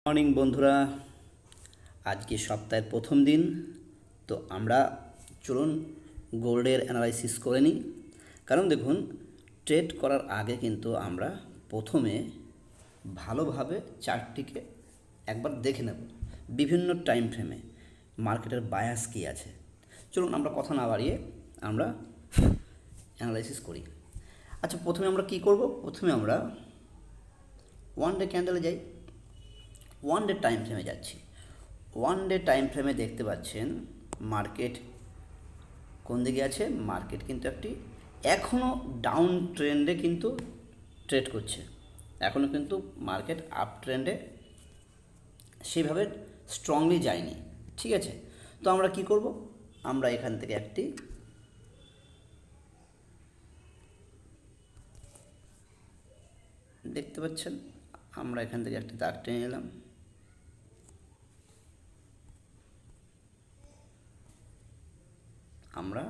Morning বন্ধুরা, আজকে সপ্তাহের প্রথম দিন। তো আমরা চলুন গোল্ডের অ্যানালাইসিস করে নিই। কারণ দেখুন, ট্রেড করার আগে কিন্তু আমরা প্রথমে ভালোভাবে চার্টটিকে একবার দেখে নেব বিভিন্ন টাইম ফ্রেমে মার্কেটের বায়াস কী আছে। চলুন আমরা কথা না বাড়িয়ে আমরা অ্যানালাইসিস করি। আচ্ছা, প্রথমে আমরা কি করব? প্রথমে আমরা ওয়ান ডে ক্যান্ডেলে যাই। ওয়ান ডে টাইম ফ্রেমে যাচ্ছি। ওয়ান ডে টাইম ফ্রেমে দেখতে পাচ্ছেন মার্কেট কোন দিকে আছে। মার্কেট কিন্তু একটি এখনও ডাউন ট্রেন্ডে কিন্তু ট্রেড করছে। এখনও কিন্তু মার্কেট আপ ট্রেন্ডে সেইভাবে স্ট্রংলি যায়নি। ঠিক আছে, তো আমরা কি করব? আমরা এখান থেকে একটি দেখতে পাচ্ছেন, আমরা এখান থেকে একটি দাগ টেনে নিলাম। আমরা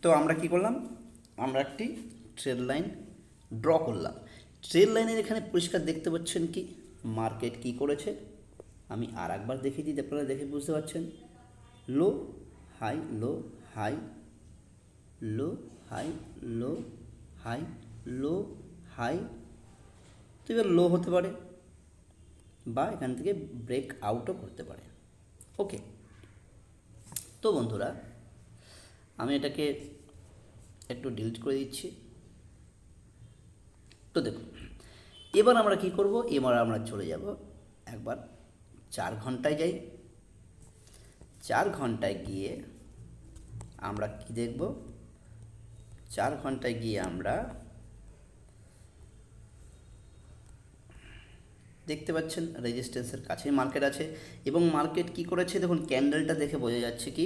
তো আমরা কি করলাম? আমরা একটি ট্রেড লাইন ড্র করলাম। ট্রেড লাইনের এখানে পরিষ্কার দেখতে পাচ্ছেন কি মার্কেট কি করেছে। আমি আর একবার দেখিয়ে দিই, আপনারা দেখে বুঝতে পারছেন। Low high, low high, low high, low high, low high. তো এবার লো হতে পারে বা এখান থেকে ব্রেক আউটও করতে পারে। ওকে, তো বন্ধুরা আমি এটাকে একটু ডিলিট করে দিচ্ছি। তো দেখুন, এবার আমরা কি করব? এবার আমরা চলে যাব একবার 4 ঘন্টায় যাই। 4 ঘন্টায় গিয়ে আমরা কি দেখব? 4 ঘন্টায় গিয়ে আমরা দেখতে পাচ্ছেন রেজিস্ট্যান্সের কাছে মার্কেট আছে এবং মার্কেট কি করেছে দেখুন, ক্যান্ডেলটা দেখে বোঝা যাচ্ছে কি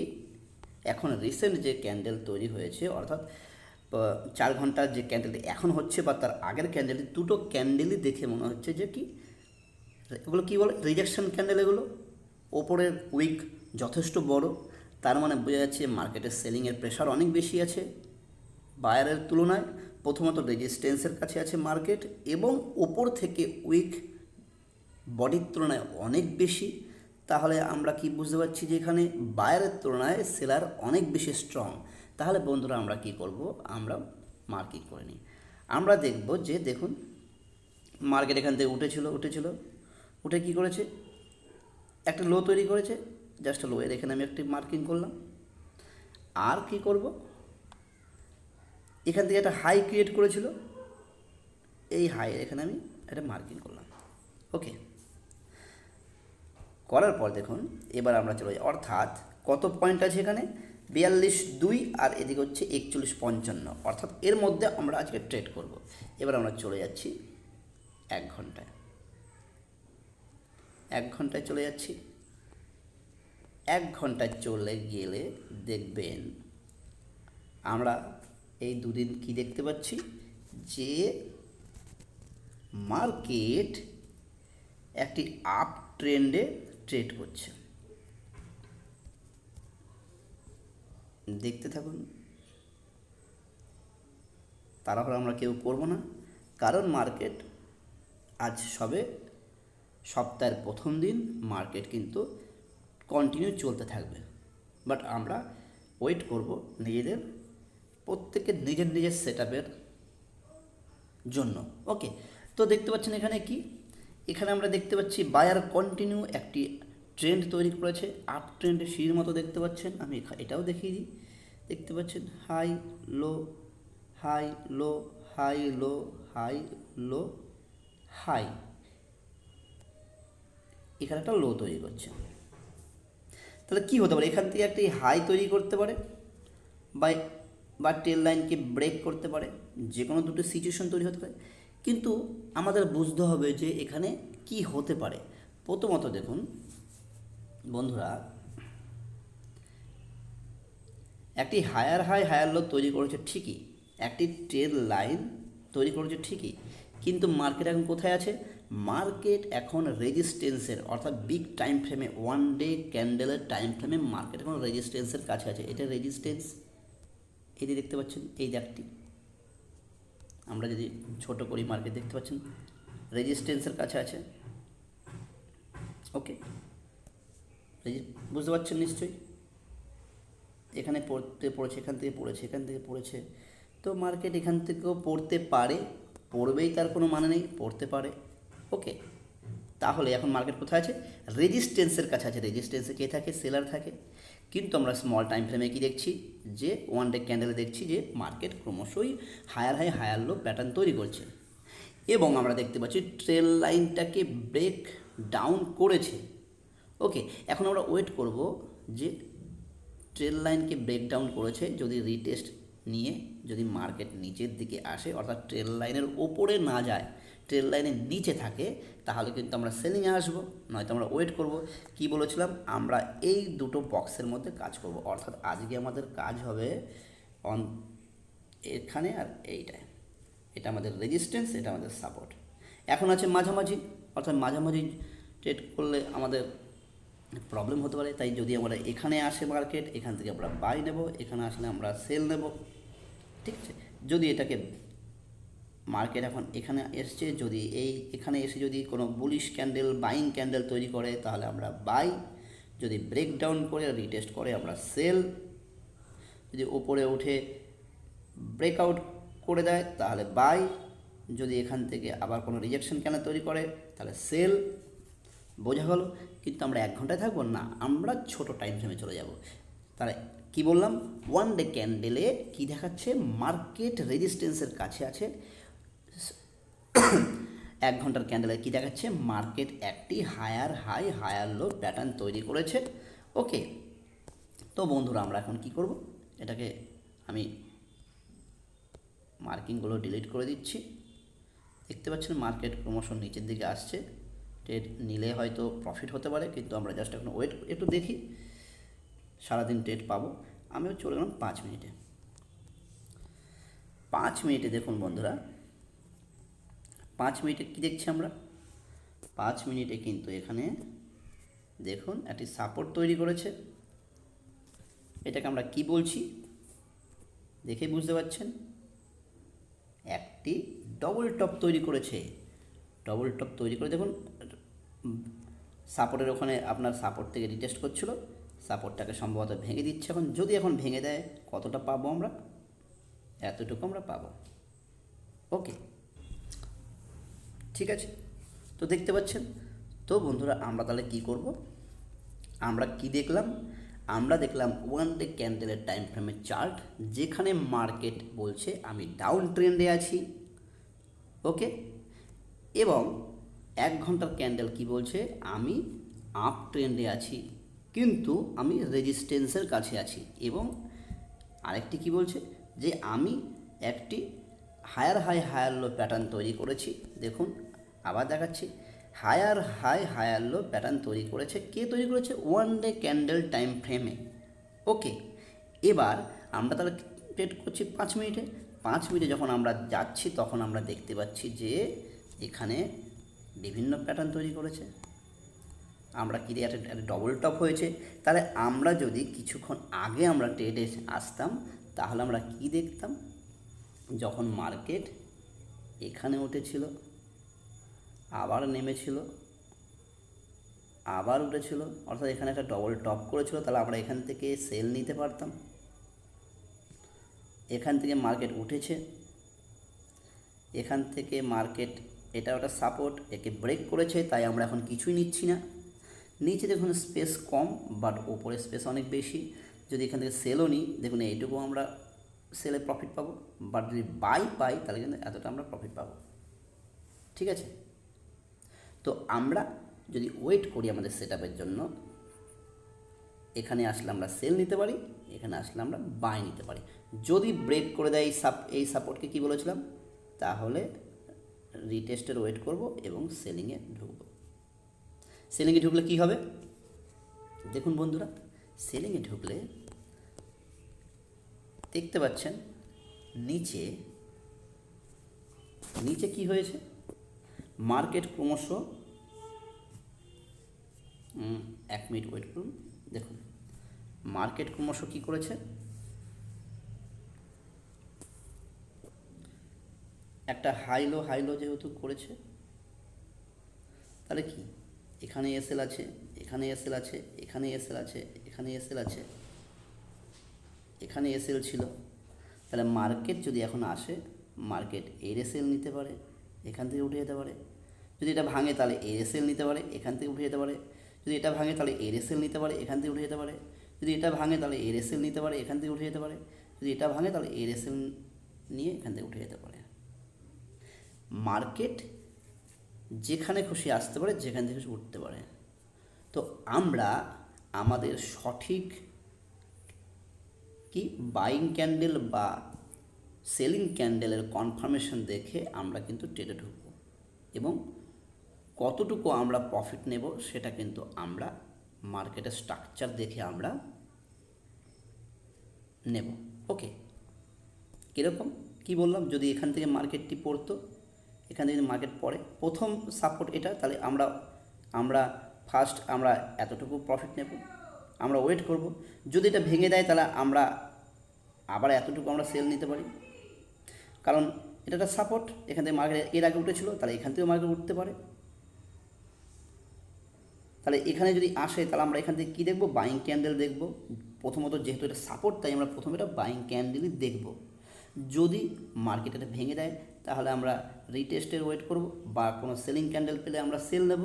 এখন রিসেন্ট যে ক্যান্ডেল তৈরি হয়েছে, অর্থাৎ 4 ঘন্টার যে ক্যান্ডেলটি এখন হচ্ছে বা তার আগের ক্যান্ডেলটি, দুটো ক্যান্ডেলই দেখে মনে হচ্ছে যে কি এগুলো কী বলে, রিজেকশন ক্যান্ডেল। এগুলো ওপরের উইক যথেষ্ট বড়, তার মানে বোঝা যাচ্ছে মার্কেটের সেলিংয়ের প্রেশার অনেক বেশি আছে বায়ারের তুলনায়। প্রথমত রেজিস্ট্যান্সের কাছে আছে মার্কেট এবং ওপর থেকে উইক বডির তুলনায় অনেক বেশি। তাহলে আমরা কি বুঝতে পারছি যে এখানে বায়ারের তুলনায় সেলার অনেক বেশি স্ট্রং। তাহলে বন্ধুরা আমরা কি করব? আমরা মার্কিং করে নিই। আমরা দেখব যে দেখুন, মার্কেট এখান থেকে উঠেছিল, উঠে কি করেছে? একটা লো তৈরি করেছে। জাস্ট লো এর এখানে আমি একটি মার্কিং করলাম। আর কি করব? এখান থেকে একটা হাই ক্রিয়েট করেছিল, এই হাই এখানে আমি একটা মার্কিং করলাম। ওকে, করার পর দেখুন এবার আমরা চলে যাই, অর্থাৎ কত পয়েন্ট আছে এখানে? 42.2 আর এদিকে হচ্ছে 41.55, অর্থাৎ এর মধ্যে আমরা আজকে ট্রেড করব। এবার আমরা চলে যাচ্ছি 1 ঘন্টায়। 1 ঘন্টায় চলে যাচ্ছি। 1 ঘন্টায় চলে গেলে দেখবেন আমরা এই দুদিন কি দেখতে পাচ্ছি যে মার্কেট একটি আপ ট্রেন্ডে ট্রেড করছে। দেখতে থাকুন, তাড়াহুড়ো আমরা কেউ করব না, কারণ মার্কেট আজ সবে সপ্তাহের প্রথম দিন, মার্কেট কিন্তু কন্টিনিউ চলতে থাকবে। বাট আমরা ওয়েট করব নিজেদের প্রত্যেকের নিজের নিজের সেট আপের জন্য। ওকে, তো দেখতে পাচ্ছেন এখানে কি, এখানে আমরা দেখতে পাচ্ছি বায়ার কন্টিনিউ একটি ট্রেন্ড তৈরি করেছে, আপ ট্রেন্ডের সিঁড়ির মতো দেখতে পাচ্ছেন। আমি এটাও দেখিয়ে দিই। দেখতে পাচ্ছেন high low, high low, high low, high low, high. এখানে একটা লো তৈরি করছে। তাহলে কী হতে পারে? এখান থেকে একটি হাই তৈরি করতে পারে বা বা টেল লাইনকে ব্রেক করতে পারে। যে কোনো দুটো সিচুয়েশন তৈরি হতে পারে, কিন্তু আমাদের বুঝতে হবে যে এখানে কি হতে পারে। প্রথমত দেখুন বন্ধুরা, একটি হায়ার লো তৈরি করেছে ঠিকই, একটি ট্রেল লাইন তৈরি করেছে ঠিকই, কিন্তু মার্কেট এখন কোথায় আছে? মার্কেট এখন রেজিস্ট্যান্সের, অর্থাৎ বিগ টাইম ফ্রেমে, ওয়ান ডে ক্যান্ডেলের টাইম ফ্রেমে মার্কেট এখন রেজিস্ট্যান্সের কাছে আছে। এটা রেজিস্ট্যান্স, এই যে দেখতে পাচ্ছেন এই দাগটি, আমরা যদি ছোট করি মার্কেট দেখতে পাচ্ছেন রেজিস্ট্যান্সের কাছে আছে। ওকে, বুঝতে পারছেন নিশ্চয়ই, এখানে পড়েছে, এখান থেকে পড়েছে, এখান থেকে পড়েছে। তো মার্কেট এখান থেকেও পড়তে পারে, পড়বেই তার কোনো মানে নেই, পড়তে পারে। ওকে, তাহলে এখন মার্কেট কোথায় আছে? রেজিস্ট্যান্সের কাছে আছে। রেজিস্ট্যান্সে কে থাকে? সেলার থাকে। কিন্তু আমরা স্মল টাইম ফ্রেমে কী দেখছি? যে ওয়ান ডে ক্যান্ডেলে দেখছি যে মার্কেট ক্রমশই higher high higher low pattern তৈরি করছে, এবং আমরা দেখতে পাচ্ছি ট্রেল লাইনটাকে ব্রেক ডাউন করেছে। ওকে, এখন আমরা ওয়েট করব যে ট্রেল লাইনকে ব্রেক ডাউন করেছে, যদি রিটেস্ট নিয়ে যদি মার্কেট নিচের দিকে আসে, অর্থাৎ ট্রেল লাইনের ওপরে না যায়, ট্রেল লাইনের নিচে থাকে, তাহলে কিন্তু আমরা সেলিংয়ে আসবো, নয়তো আমরা ওয়েট করব। কি বলেছিলাম? আমরা এই দুটো বক্সের মধ্যে কাজ করব, অর্থাৎ আজকে আমাদের কাজ হবে অন এখানে আর এইটায়। এটা আমাদের রেজিস্ট্যান্স, এটা আমাদের সাপোর্ট। এখন আছে মাঝামাঝি, অর্থাৎ মাঝামাঝি ট্রেড করলে আমাদের প্রবলেম হতে পারে। তাই যদি আমরা এখানে আসে মার্কেট, এখান থেকে আমরা বাই নেব, এখানে আসলে আমরা সেল নেব। ঠিক আছে, যদি এটাকে মার্কেট এখন এখানে এসছে, যদি এখানে এসে যদি কোনো বুলিশ ক্যান্ডেল, বাইং ক্যান্ডেল তৈরি করে, তাহলে আমরা বাই। যদি ব্রেকডাউন করে রিটেস্ট করে আমরা সেল। যদি ওপরে উঠে ব্রেকআউট করে দেয় তাহলে বাই। যদি এখান থেকে আবার কোনো রিজেকশন ক্যান্ডেল তৈরি করে তাহলে সেল। বোঝা গেল? কিন্তু আমরা 1 ঘন্টায় থাকবো না, আমরা ছোট টাইম ফ্রেমে চলে যাব। তাহলে কি বললাম? ওয়ান ডে ক্যান্ডেলে কি দেখাচ্ছে? মার্কেট রেজিস্ট্যান্সের কাছে আছে। 1 ঘন্টার ক্যান্ডেলে কি দেখাচ্ছে? মার্কেট একটি higher high higher low pattern তৈরি করেছে। ওকে, তো বন্ধুরা আমরা এখন কি করব? এটাকে আমি মার্কিংগুলো ডিলিট করে দিচ্ছি। দেখতে পাচ্ছেন মার্কেট ক্রমশ নিচের দিকে আসছে। ট্রেড নিলে হয়তো প্রফিট হতে পারে, কিন্তু আমরা জাস্ট এখন ওয়েট একটু দেখি, সারাদিন ট্রেড পাবো। আমিও চলে গেলাম 5 মিনিটে। 5 মিনিটে দেখুন বন্ধুরা, 5 মিনিটে কী দেখছি আমরা? 5 মিনিটে কিন্তু এখানে দেখুন একটি সাপোর্ট তৈরি করেছে। এটাকে আমরা কি বলছি দেখে বুঝতে পারছেন? একটি ডবল টপ তৈরি করেছে। ডবল টপ তৈরি করে দেখুন সাপোর্টের ওখানে আপনার সাপোর্ট থেকে রিটেস্ট করছিল, সাপোর্টটাকে সম্ভবত ভেঙে দিচ্ছে। এখন যদি এখন ভেঙে দেয়, কতটা পাবো আমরা? এতটুকু আমরা পাবো। ওকে, ঠিক আছে, তো দেখতে পাচ্ছেন। তো বন্ধুরা আমরা তাহলে কি করব? আমরা কি দেখলাম? আমরা দেখলাম ওয়ান ডে ক্যান্ডেলের টাইম ফ্রেমের চার্ট, যেখানে মার্কেট বলছে আমি ডাউন ট্রেন্ডে আছি। ওকে, এবং 1 ঘন্টার ক্যান্ডেল কি বলছে? আমি আপ ট্রেন্ডে আছি, কিন্তু আমি রেজিস্ট্যান্সের কাছে আছি। এবং আরেকটি কি বলছে? যে আমি একটি higher high higher low pattern তৈরি করেছি। দেখুন আবার দেখাচ্ছি, higher high higher low pattern তৈরি করেছে। কে তৈরি করেছে? ওয়ান ডে ক্যান্ডেল টাইম ফ্রেমে। ওকে, এবার আমরা তাহলে ট্রেড করছি 5 মিনিটে। 5 মিনিটে যখন আমরা যাচ্ছি, তখন আমরা দেখতে পাচ্ছি যে এখানে বিভিন্ন প্যাটার্ন তৈরি করেছে। আমরা কি একটা ডবল টপ হয়েছে। তাহলে আমরা যদি কিছুক্ষণ আগে আমরা ট্রেডে আসতাম, তাহলে আমরা কি দেখতাম? যখন মার্কেট এখানে উঠেছিল, আবার নেমেছিল, আবার উঠেছিল, অর্থাৎ এখানে একটা ডবল টপ করেছিল, তাহলে আমরা এখান থেকে সেল নিতে পারতাম। এখান থেকে মার্কেট উঠেছে, এখান থেকে মার্কেট এটা ওটা সাপোর্ট, একে ব্রেক করেছে, তাই আমরা এখন কিছুই নিচ্ছি না। নিচে দেখুন স্পেস কম, বাট ওপরে স্পেস অনেক বেশি। যদি এখান থেকে সেলও নিই, দেখুন এইটুকু আমরা সেলে প্রফিট পাবো, বাট যদি বাই পাই তাহলে কিন্তু এতটা আমরা প্রফিট পাবো। ঠিক আছে, তো আমরা যদি ওয়েট করি আমাদের সেটআপের জন্য, এখানে আসলে আমরা সেল নিতে পারি, এখানে আসলে আমরা বাই নিতে পারি। যদি ব্রেক করে দেয় এই সাপোর্টকে কী বলেছিলাম, তাহলে রিটেস্টের ওয়েট করব এবং সেলিংয়ে ঢুকবো। সেলিংয়ে ঢুকলে কী হবে? দেখুন বন্ধুরা, সেলিংয়ে ঢুকলে দেখতে পাচ্ছেন নিচে নিচে কি হয়েছে? মার্কেট ক্রমশ 1 মিনিট ওয়েট করুন। দেখুন মার্কেট ক্রমশ কী করেছে? একটা হাইলো যেহেতু করেছে, তাহলে কি এখানে এসএল আছে, এখানে এসএল আছে, এখানে এসএল আছে, এখানে এসএল আছে, এখানে এসএল ছিল, তাহলে মার্কেট যদি এখন আসে, মার্কেট এর এসএল নিতে পারে, এখান থেকে উঠে যেতে পারে। যদি এটা ভাঙে তাহলে এর এসএল নিতে পারে, এখান থেকে উঠে যেতে পারে। যদি এটা ভাঙে তাহলে এর এসএল নিতে পারে, এখান থেকে উঠে যেতে পারে। যদি এটা ভাঙে তাহলে এর এসএল নিতে পারে, এখান থেকে উঠে যেতে পারে। যদি এটা ভাঙে তাহলে এর এসএল নিয়ে এখান থেকে উঠে যেতে পারে। মার্কেট যেখানে খুশি আসতে পারে, যেখান থেকে খুশি উঠতে পারে। তো আমরা আমাদের সঠিক কি বাইং ক্যান্ডেল বা সেলিং ক্যান্ডেলের কনফার্মেশন দেখে আমরা কিন্তু ট্রেডে ঢুকব, এবং কতটুকু আমরা প্রফিট নেব সেটা কিন্তু আমরা মার্কেটের স্ট্রাকচার দেখে আমরা নেব। ওকে, কীরকম কী বললাম, যদি এখান থেকে মার্কেটটি পড়তো, এখান থেকে যদি মার্কেট পড়ে, প্রথম সাপোর্ট এটা, তাহলে আমরা ফার্স্ট আমরা এতটুকু প্রফিট নেব, আমরা ওয়েট করব। যদি এটা ভেঙে দেয় তাহলে আমরা আবার এতটুকু আমরা সেল নিতে পারি, কারণ এটা একটা সাপোর্ট। এখান থেকে মার্কেট এর আগে উঠেছিল, তাহলে এখান থেকেও মার্কেট উঠতে পারে। তাহলে এখানে যদি আসে তাহলে আমরা এখান থেকে কী দেখব, বাইং ক্যান্ডেল দেখব। প্রথমত যেহেতু এটা সাপোর্ট, তাই আমরা প্রথমে এটা বাইং ক্যান্ডেলই দেখব। যদি মার্কেট এটা ভেঙে দেয় তাহলে আমরা রিটেস্টের ওয়েট করব, বা কোনো সেলিং ক্যান্ডেল পেলে আমরা সেল নেব।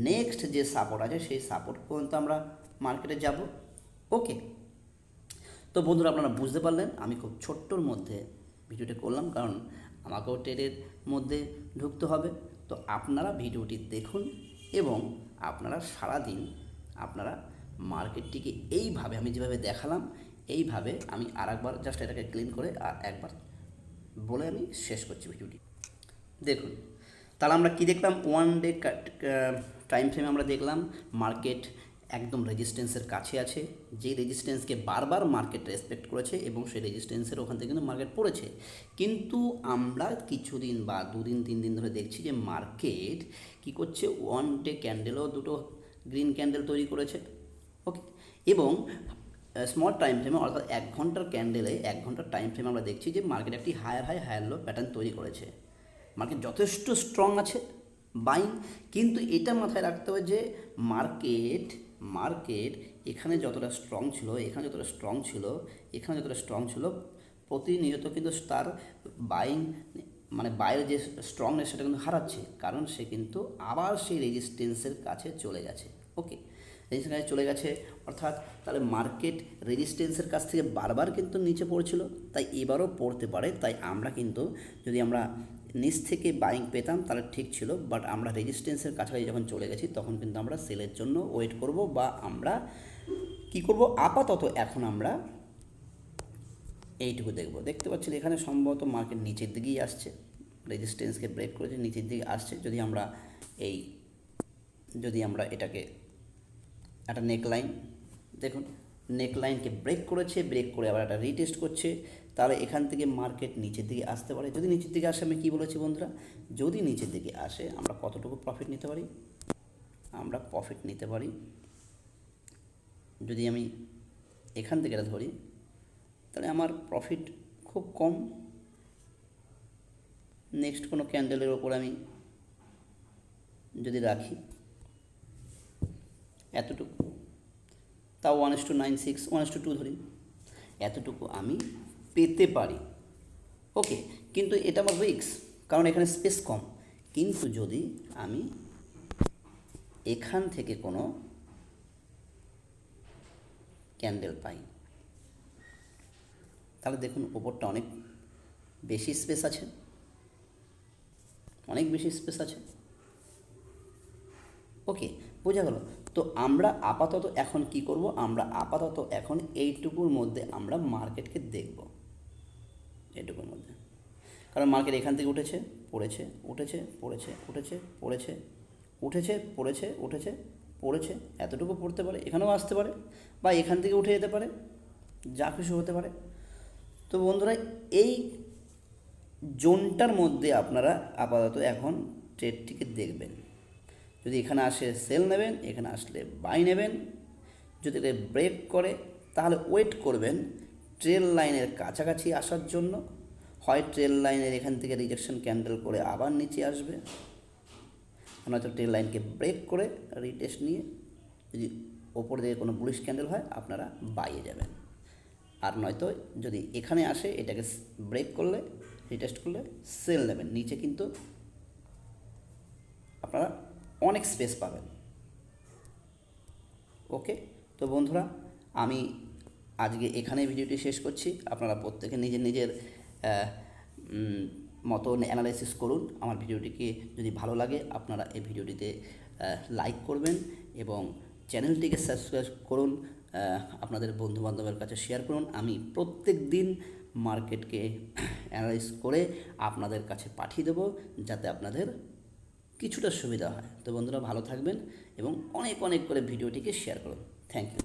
নেক্সট যে সাপোর্ট আছে সেই সাপোর্ট পর্যন্ত আমরা মার্কেটে যাব। ওকে, তো বন্ধুরা আপনারা বুঝতে পারলেন আমি খুব ছোট্টর মধ্যে ভিডিওটি করলাম, কারণ আমাকেও ট্রেডের মধ্যে ঢুকতে হবে। তো আপনারা ভিডিওটি দেখুন, এবং আপনারা সারাদিন আপনারা মার্কেটটিকে এইভাবে আমি যেভাবে দেখালাম, এইভাবে আমি আরেকবার জাস্ট এটাকে ক্লিন করে আর একবার বলে আমি শেষ করছি ভিডিওটি। দেখুন, তাহলে আমরা কি দেখলাম, ওয়ান ডে টাইম ফ্রেমে আমরা দেখলাম মার্কেট একদম রেজিস্ট্যান্সের কাছে আছে, যে রেজিস্ট্যান্সকে বারবার মার্কেট রেসপেক্ট করেছে, এবং সেই রেজিস্ট্যান্সের ওখান থেকে কিন্তু মার্কেট পড়েছে। কিন্তু আমরা কিছুদিন বা 2 দিন 3 দিন ধরে দেখছি যে মার্কেট কি করছে, ওয়ান ডে ক্যান্ডেলও দুটো গ্রিন ক্যান্ডেল তৈরি করেছে। ওকে, এবং স্মল টাইম ফ্রেমে অর্থাৎ 1 ঘন্টার ক্যান্ডেলে 1 ঘন্টার টাইম ফ্রেমে আমরা দেখছি যে মার্কেট একটি higher high higher low pattern তৈরি করেছে। মার্কেট যথেষ্ট স্ট্রং আছে বাইং, কিন্তু এটা মাথায় রাখতে হবে যে মার্কেট এখানে যতটা স্ট্রং ছিল, এখানে যতটা স্ট্রং ছিল, এখানে যতটা স্ট্রং ছিল, প্রতিনিয়ত কিন্তু তার বাইং মানে বাইরের যে স্ট্রংনেস সেটা কিন্তু হারাচ্ছে, কারণ সে কিন্তু আবার সেই রেজিস্ট্যান্সের কাছে চলে গেছে। ওকে, রেজিস্ট্যান্সের কাছে চলে গেছে, অর্থাৎ তাহলে মার্কেট রেজিস্ট্যান্সের কাছ থেকে বারবার কিন্তু নিচে পড়ছিল, তাই এবারও পড়তে পারে। তাই আমরা কিন্তু যদি আমরা নিচ থেকে বাইং পেতাম তাহলে ঠিক ছিল, বাট আমরা রেজিস্ট্যান্সের কাছাকাছি যখন চলে গেছি তখন কিন্তু আমরা সেলের জন্য ওয়েট করব, বা আমরা কি করব, আপাতত এখন আমরা এইটুকু দেখব। দেখতে পাচ্ছেন এখানে সম্ভবত মার্কেট নিচের দিকেই আসছে, রেজিস্ট্যান্সকে ব্রেক করেছে, নিচের দিকে আসছে। যদি আমরা এটাকে একটা নেকলাইন দেখুন, নেকলাইনকে ব্রেক করেছে, ব্রেক করে আবার একটা রিটেস্ট করছে, তাহলে এখান থেকে মার্কেট নিচের দিকে আসতে পারে। যদি নিচের দিকে আসে, আমি কী বলেছি বন্ধুরা, যদি নিচের দিকে আসে আমরা কতটুকু প্রফিট নিতে পারি, আমরা প্রফিট নিতে পারি, যদি আমি এখান থেকে এটা ধরি তাহলে আমার প্রফিট খুব কম। নেক্সট কোনো ক্যান্ডেলের ওপর আমি যদি রাখি এতটুকু, তাও 1:96 1:2 ধরি, এতটুকু আমি পেতে পারি। ওকে, কিন্তু এটা আমার রিস্ক, কারণ এখানে স্পেস কম। কিন্তু যদি আমি এখান থেকে কোনো ক্যান্ডেল পাই, তাহলে দেখুন ওপরটা অনেক বেশি স্পেস আছে, অনেক বেশি স্পেস আছে। ওকে, বোঝা গেল। তো আমরা আপাতত এখন কি করব, আমরা আপাতত এখন এইটুকুর মধ্যে আমরা মার্কেটকে দেখব, এইটুকুর মধ্যে, কারণ মার্কেট এখান থেকে উঠেছে পড়েছে, উঠেছে পড়েছে, উঠেছে পড়েছে, উঠেছে পড়েছে, উঠেছে পড়েছে, এতটুকু পড়তে পারে, এখানেও আসতে পারে, বা এখান থেকে উঠে যেতে পারে, যা কিছু হতে পারে। তো বন্ধুরা, এই জোনটার মধ্যে আপনারা আপাতত এখন ট্রেডটিকে দেখবেন। যদি এখানে আসে সেল নেবেন, এখানে আসলে বাই নেবেন। যদি এটা ব্রেক করে তাহলে ওয়েট করবেন ট্রেল লাইনের কাছাকাছি আসার জন্য, হয় ট্রেল লাইনের এখান থেকে রিজেকশন ক্যান্ডেল করে আবার নিচে আসবে, নয়তো ট্রেল লাইনকে ব্রেক করে রিটেস্ট নিয়ে যদি ওপর দিকে কোনো বুলিশ ক্যান্ডেল হয় আপনারা বাইয়ে যাবেন। আর নয়তো যদি এখানে আসে এটাকে ব্রেক করলে রিটেস্ট করলে সেল নেবেন। নিচে কিন্তু আপনারা অনেক স্পেস পাবেন। ওকে, তো বন্ধুরা আমি আজকে এখানে ভিডিওটি শেষ করছি। আপনারা প্রত্যেকে নিজের নিজের মতন অ্যানালাইসিস করুন। আমার ভিডিওটিকে যদি ভালো লাগে আপনারা এই ভিডিওটিতে লাইক করবেন এবং চ্যানেলটিকে সাবস্ক্রাইব করুন, আপনাদের বন্ধুবান্ধবের কাছে শেয়ার করুন। আমি প্রত্যেক দিন মার্কেটকে অ্যানালাইজ করে আপনাদের কাছে পাঠিয়ে দেবো, যাতে আপনাদের কিছুটা সুবিধা হয়। তো বন্ধুরা ভালো থাকবেন এবং অনেক অনেক করে ভিডিওটিকে শেয়ার করুন। Thank you.